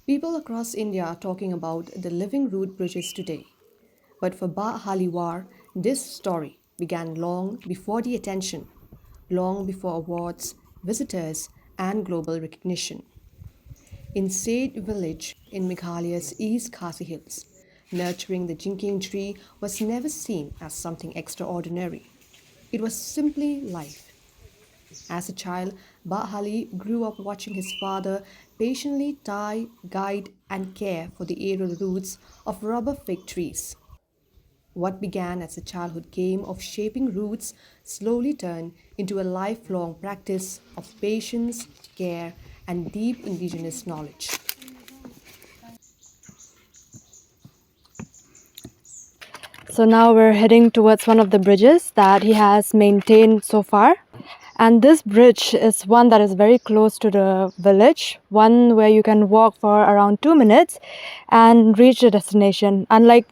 People across India are talking about the living root bridges today. But for Ba Haliwar, this story began long before the attention, long before awards, visitors, and global recognition. In Siej village in Meghalaya's East Khasi Hills, nurturing the jinking tree was never seen as something extraordinary. It was simply life. As a child, Bahali grew up watching his father patiently tie, guide, and care for the aerial roots of rubber fig trees. What began as a childhood game of shaping roots slowly turned into a lifelong practice of patience, care, and deep indigenous knowledge. So now we're heading towards one of the bridges that he has maintained so far. And this bridge is one that is very close to the village, one where you can walk for around 2 minutes and reach the destination. Unlike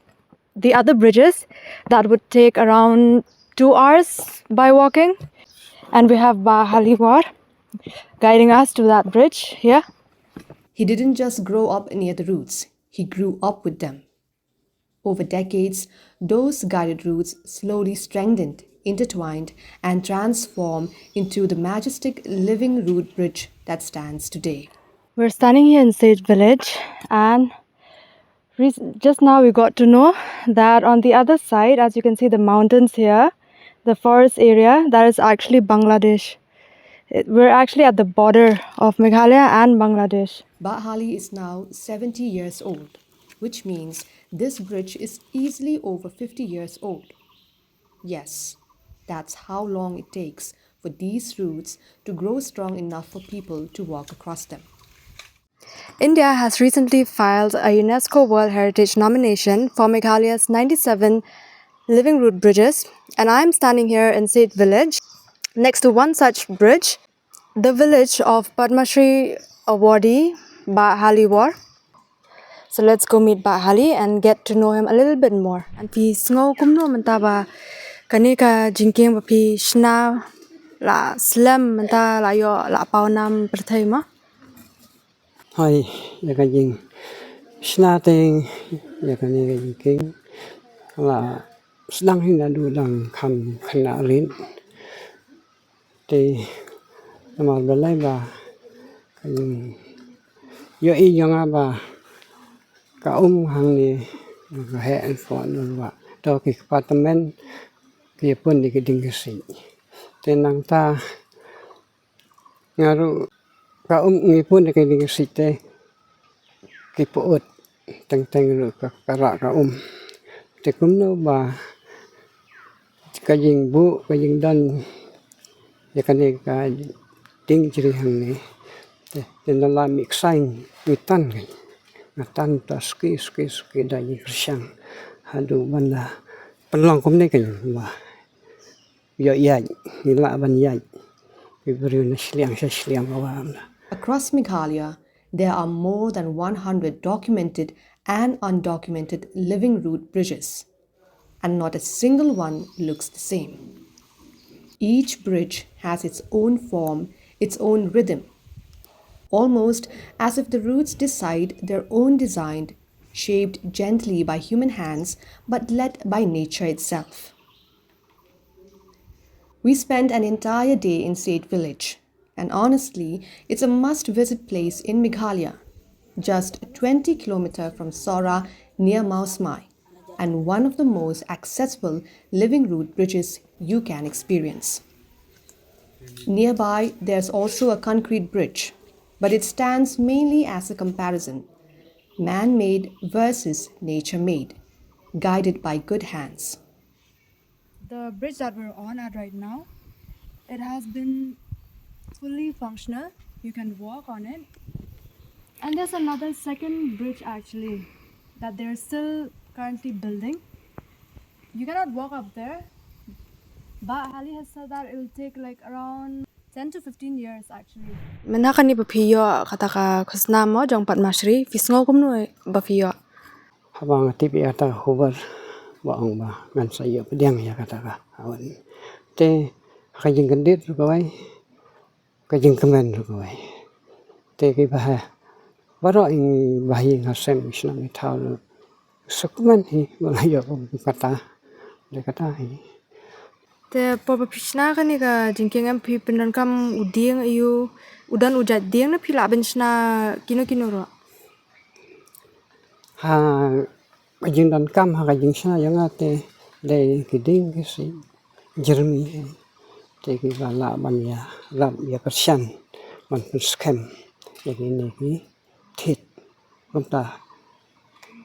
the other bridges that would take around 2 hours by walking. And we have Bahaliwar guiding us to that bridge here. He didn't just grow up near the roots, he grew up with them. Over decades, those guided roots slowly strengthened, intertwined, and transformed into the majestic living root bridge that stands today. We're standing here in Siej village, and just now we got to know that on the other side, as you can see the mountains here, the forest area, that is actually Bangladesh. We're actually at the border of Meghalaya and Bangladesh. Bahali is now 70 years old, which means this bridge is easily over 50 years old. Yes, that's how long it takes for these roots to grow strong enough for people to walk across them. India has recently filed a UNESCO World Heritage nomination for Meghalaya's 97 living root bridges, and I'm standing here in Siej village next to one such bridge, the village of Padma Shri awardee Bahaliwar. So let's go meet Bahali and get to know him a little bit more. And pi sngo kumno mantaba kanika jingking ba pi shna la slam manta la yo la paunam perthai ma. Hai ya ka jing snating ya ka ni ka jing là đang hình là đủ đằng khăn khăn nạ rin thì mà bên lại bà cái yo y yo nga bà cả hàng ni cái hệ phòn rồi bà đó cái apartment cái pun di cái ding cái gì thì nàng ta ngaru cả ngi pun di cái ding cái gì thế cái pot teng teng rồi cả ra cả thì cũng nó bà cái gì bu cái gì đan ya kan cái ting chiri hang ni thì nó làm mix xanh mi tan cái tan ta ski da yi sang hadu banda penlong cũng này cái mà yo ya ni la ban ya cái beri na sliang awam. Across Meghalaya, there are more than 100 documented and undocumented living root bridges, and not a single one looks the same. Each bridge has its own form, its own rhythm, almost as if the roots decide their own design, shaped gently by human hands but led by nature itself. We spent an entire day in Siej village, and honestly, it's a must-visit place in Meghalaya, just 20 kilometers from Sora near Mausmai, and one of the most accessible living root bridges you can experience. Nearby, there's also a concrete bridge, but it stands mainly as a comparison, man-made versus nature-made, guided by good hands. The bridge that we're on at right now, it has been fully functional. You can walk on it. And there's another second bridge actually that they're still currently building. You cannot walk up there, but Ali has said that it will take like around 10 to 15 years actually. Menaka ni bapiyo kataka kusna mo jong Padma Shri fisngo kumno bapiyo. Habang tipi ata hubar baong ba ngan sayo pediang ya kata ka awan te kajing kendit ru kawai kajing kemen ru kawai te ki bah Bara ing bahing hasem isna mi thau sukman hi malayo kata de kata hi. Te popa pishna ka ni ka jingking am pi penan kam uding ayu udan ujat ding na pila benchna kino ro. Ha kajing dan kam ha kajing sna yang ate le kiding ke si Jeremy te ki bala ban ya ram ya persian man scam ya ni ki thit komta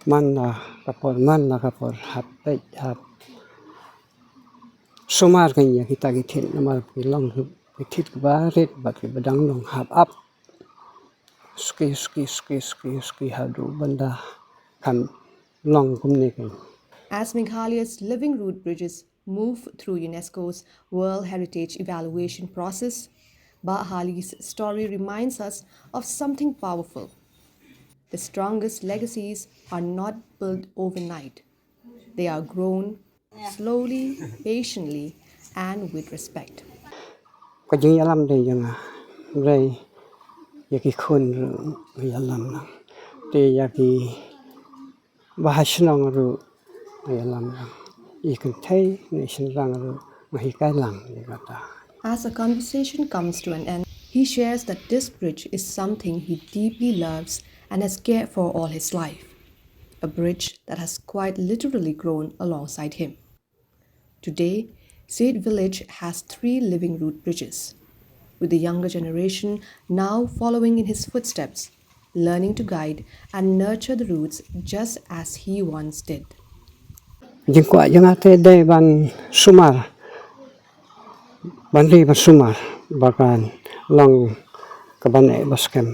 man na kapor hap pe hap sumar kan ya kita ki thit namar ki long ki thit ba ret ba ki badang long hap up ski hadu banda kan long kum ne kan. As Meghalaya's living root bridges move through UNESCO's World Heritage Evaluation process, Hali's story reminds us of something powerful. The strongest legacies are not built overnight. They are grown slowly, patiently, and with respect. Kajing yalam de yang rei yaki khun ru yalam na te yaki bahasnong ru yalam na ikan thai nation rang ru mahi kai lang ni kata. As the conversation comes to an end, he shares that this bridge is something he deeply loves and has cared for all his life. A bridge that has quite literally grown alongside him. Today, Siej village has 3 living root bridges, with the younger generation now following in his footsteps, learning to guide and nurture the roots just as he once did. Jing kwa yang ate de ban sumar ban ri ban sumar bakan long kaban e baskem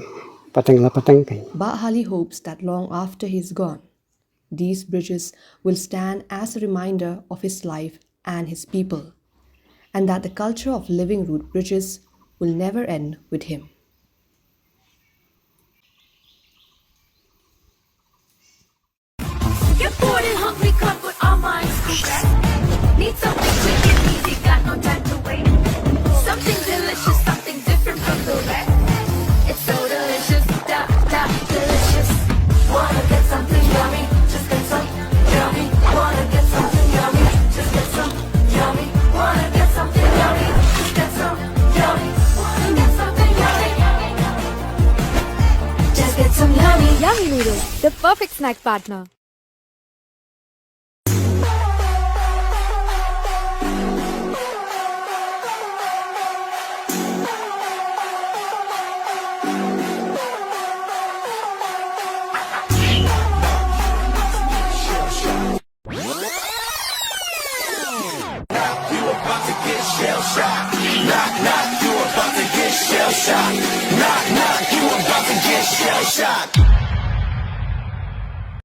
pateng la pateng kai. Hali hopes that long after he's gone, these bridges will stand as a reminder of his life and his people, and that the culture of living root bridges will never end with him. Get bored and hungry, come put our minds to rest. Need something quick and easy, got no time to wait. Something delicious, something different from the rest. It's so delicious, delicious. Wanna get something yummy, just get some yummy. Wanna get something yummy, just get some yummy. Wanna get something yummy, just get some yummy. Wanna get something yummy, just get some yummy. Yummy noodles, the perfect snack partner. Knock, knock, you about to get shell shocked.